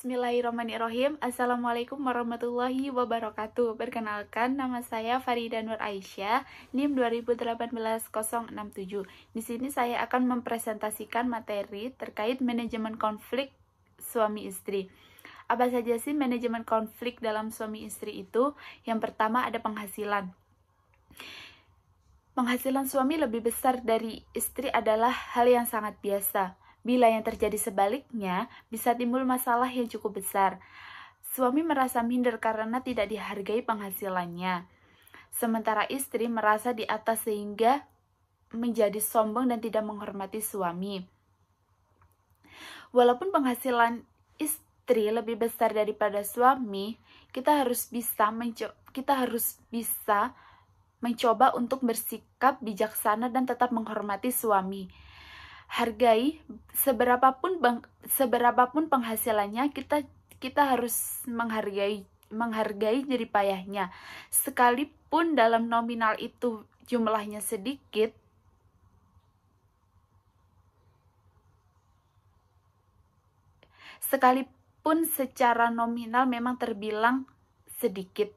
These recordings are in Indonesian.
Bismillahirrahmanirrahim. Assalamualaikum warahmatullahi wabarakatuh. Perkenalkan, nama saya Farida Nur Aisyah, NIM 2018067. Di sini saya akan mempresentasikan materi terkait manajemen konflik suami istri. Apa saja sih manajemen konflik dalam suami istri itu? Yang pertama ada penghasilan. Penghasilan suami lebih besar dari istri adalah hal yang sangat biasa. Bila yang terjadi sebaliknya, bisa timbul masalah yang cukup besar. Suami merasa minder karena tidak dihargai penghasilannya. Sementara istri merasa di atas sehingga menjadi sombong dan tidak menghormati suami. Walaupun penghasilan istri lebih besar daripada suami, kita harus bisa mencoba untuk bersikap bijaksana dan tetap menghormati suami. Hargai seberapapun penghasilannya, kita harus menghargai jerih payahnya. Sekalipun dalam nominal itu jumlahnya sedikit, sekalipun secara nominal memang terbilang sedikit.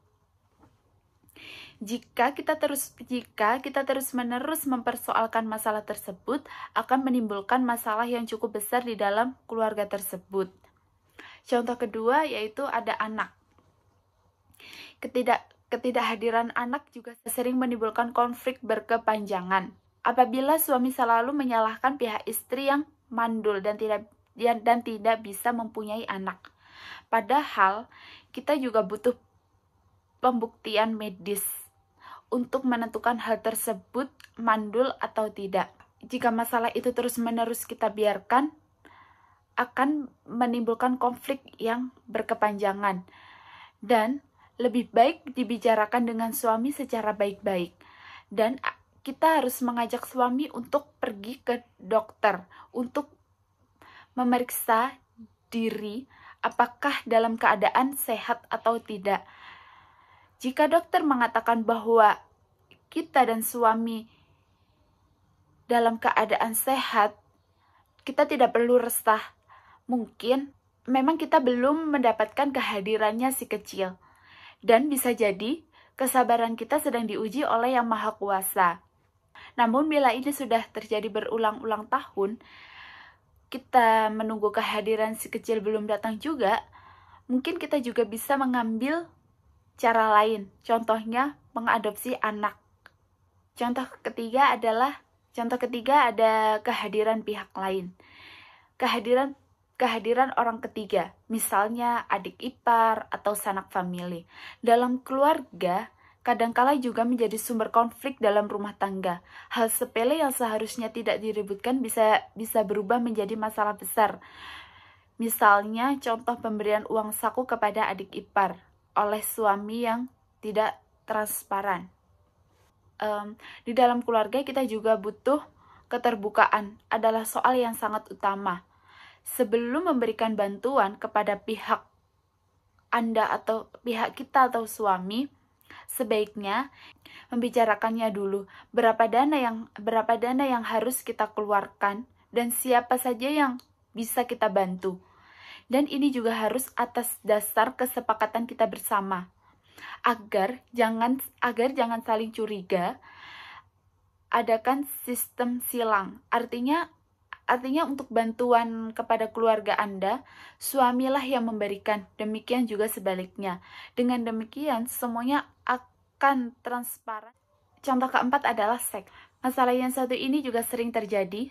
Jika kita terus-menerus mempersoalkan masalah tersebut, akan menimbulkan masalah yang cukup besar di dalam keluarga tersebut. Contoh kedua yaitu ada anak. Ketidakhadiran anak juga sering menimbulkan konflik berkepanjangan. Apabila suami selalu menyalahkan pihak istri yang mandul dan tidak bisa mempunyai anak. Padahal kita juga butuh pembuktian medis untuk menentukan hal tersebut mandul atau tidak. Jika masalah itu terus-menerus kita biarkan, akan menimbulkan konflik yang berkepanjangan. Dan lebih baik dibicarakan dengan suami secara baik-baik. Dan kita harus mengajak suami untuk pergi ke dokter, untuk memeriksa diri apakah dalam keadaan sehat atau tidak. Jika dokter mengatakan bahwa kita dan suami dalam keadaan sehat, kita tidak perlu resah. Mungkin memang kita belum mendapatkan kehadirannya si kecil. Dan bisa jadi kesabaran kita sedang diuji oleh Yang Maha Kuasa. Namun bila ini sudah terjadi berulang-ulang tahun, kita menunggu kehadiran si kecil belum datang juga, mungkin kita juga bisa mengambil cara lain, contohnya mengadopsi anak. Contoh ketiga ada kehadiran pihak lain. Kehadiran orang ketiga, misalnya adik ipar atau sanak famili. Dalam keluarga, kadangkala juga menjadi sumber konflik dalam rumah tangga. Hal sepele yang seharusnya tidak diributkan bisa berubah menjadi masalah besar. Misalnya contoh pemberian uang saku kepada adik ipar oleh suami yang tidak transparan. Di dalam keluarga kita juga butuh keterbukaan, adalah soal yang sangat utama. Sebelum memberikan bantuan kepada pihak Anda atau pihak kita atau suami, sebaiknya membicarakannya dulu. Berapa dana yang harus kita keluarkan dan siapa saja yang bisa kita bantu. Dan ini juga harus atas dasar kesepakatan kita bersama. Agar jangan saling curiga, adakan sistem silang. Artinya untuk bantuan kepada keluarga Anda, suamilah yang memberikan. Demikian juga sebaliknya. Dengan demikian, semuanya akan transparan. Contoh keempat adalah seks. Masalah yang satu ini juga sering terjadi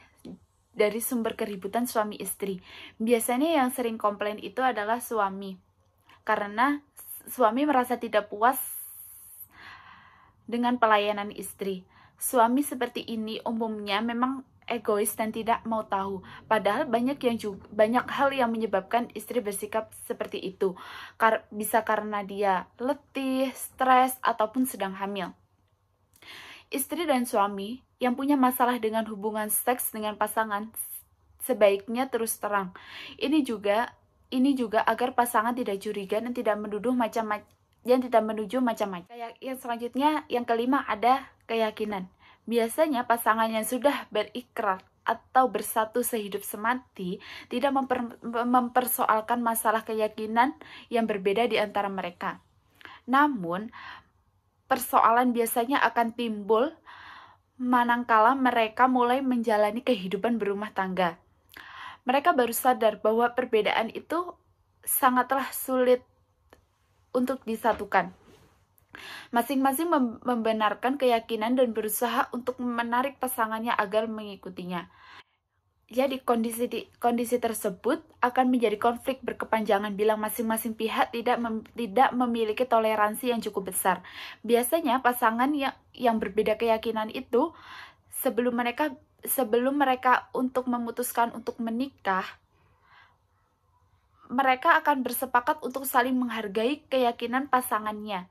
dari sumber keributan suami istri. Biasanya yang sering komplain itu adalah suami. Karena suami merasa tidak puas dengan pelayanan istri. Suami seperti ini umumnya memang egois dan tidak mau tahu. Padahal banyak hal yang menyebabkan istri bersikap seperti itu. Bisa karena dia letih, stres, ataupun sedang hamil. Istri dan suami yang punya masalah dengan hubungan seks dengan pasangan sebaiknya terus terang. Ini juga agar pasangan tidak curiga dan tidak menuduh macam-macam. Yang selanjutnya, yang kelima ada keyakinan. Biasanya pasangan yang sudah berikrar atau bersatu sehidup semati tidak mempersoalkan masalah keyakinan yang berbeda di antara mereka. Namun, persoalan biasanya akan timbul manakala mereka mulai menjalani kehidupan berumah tangga. Mereka baru sadar bahwa perbedaan itu sangatlah sulit untuk disatukan. Masing-masing membenarkan keyakinan dan berusaha untuk menarik pasangannya agar mengikutinya. Jadi kondisi tersebut akan menjadi konflik berkepanjangan bila masing-masing pihak tidak memiliki toleransi yang cukup besar. Biasanya pasangan yang berbeda keyakinan itu sebelum mereka untuk memutuskan untuk menikah, mereka akan bersepakat untuk saling menghargai keyakinan pasangannya.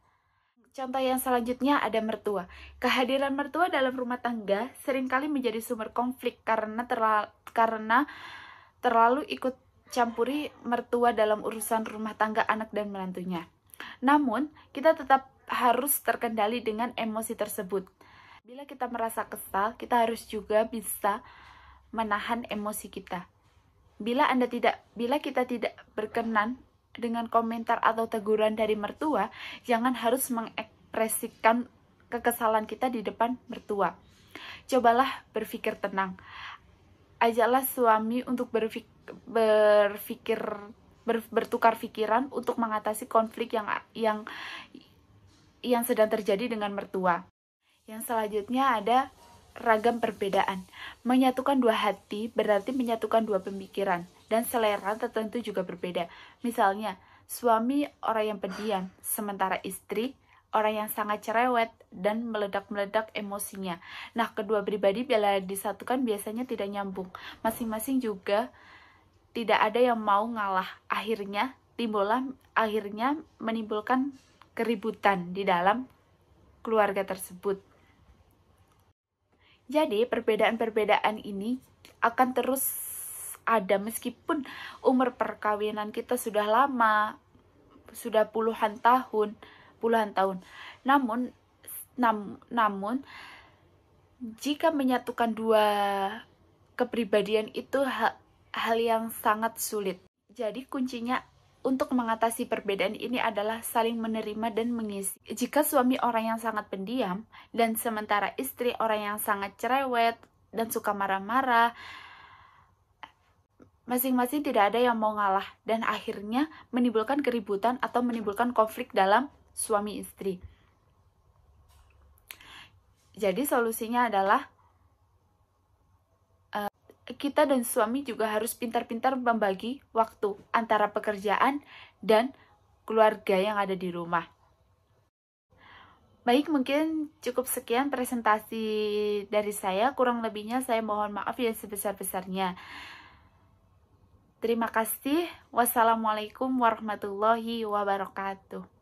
Contoh yang selanjutnya ada mertua. Kehadiran mertua dalam rumah tangga seringkali menjadi sumber konflik karena terlalu ikut campuri mertua dalam urusan rumah tangga anak dan menantunya. Namun, kita tetap harus terkendali dengan emosi tersebut. Bila kita merasa kesal, kita harus juga bisa menahan emosi kita. Bila kita tidak berkenan dengan komentar atau teguran dari mertua, jangan harus mengekspresikan kekesalan kita di depan mertua. Cobalah berpikir tenang. Ajaklah suami untuk bertukar pikiran untuk mengatasi konflik yang sedang terjadi dengan mertua. Yang selanjutnya ada ragam perbedaan. Menyatukan dua hati berarti menyatukan dua pemikiran, dan selera tertentu juga berbeda. Misalnya, suami orang yang pendiam, sementara istri orang yang sangat cerewet dan meledak-meledak emosinya. Nah, kedua pribadi bila disatukan biasanya tidak nyambung. Masing-masing juga tidak ada yang mau ngalah. Akhirnya menimbulkan keributan di dalam keluarga tersebut. Jadi, perbedaan-perbedaan ini akan terus ada meskipun umur perkawinan kita sudah lama, sudah puluhan tahun. Namun jika menyatukan dua kepribadian itu hal yang sangat sulit. Jadi, kuncinya untuk mengatasi perbedaan ini adalah saling menerima dan mengisi. Jika suami orang yang sangat pendiam dan sementara istri orang yang sangat cerewet dan suka marah-marah, masing-masing tidak ada yang mau ngalah dan akhirnya menimbulkan keributan atau menimbulkan konflik dalam suami istri. Jadi solusinya adalah kita dan suami juga harus pintar-pintar membagi waktu antara pekerjaan dan keluarga yang ada di rumah. Baik, mungkin cukup sekian presentasi dari saya. Kurang lebihnya saya mohon maaf yang sebesar-besarnya. Terima kasih. Wassalamualaikum warahmatullahi wabarakatuh.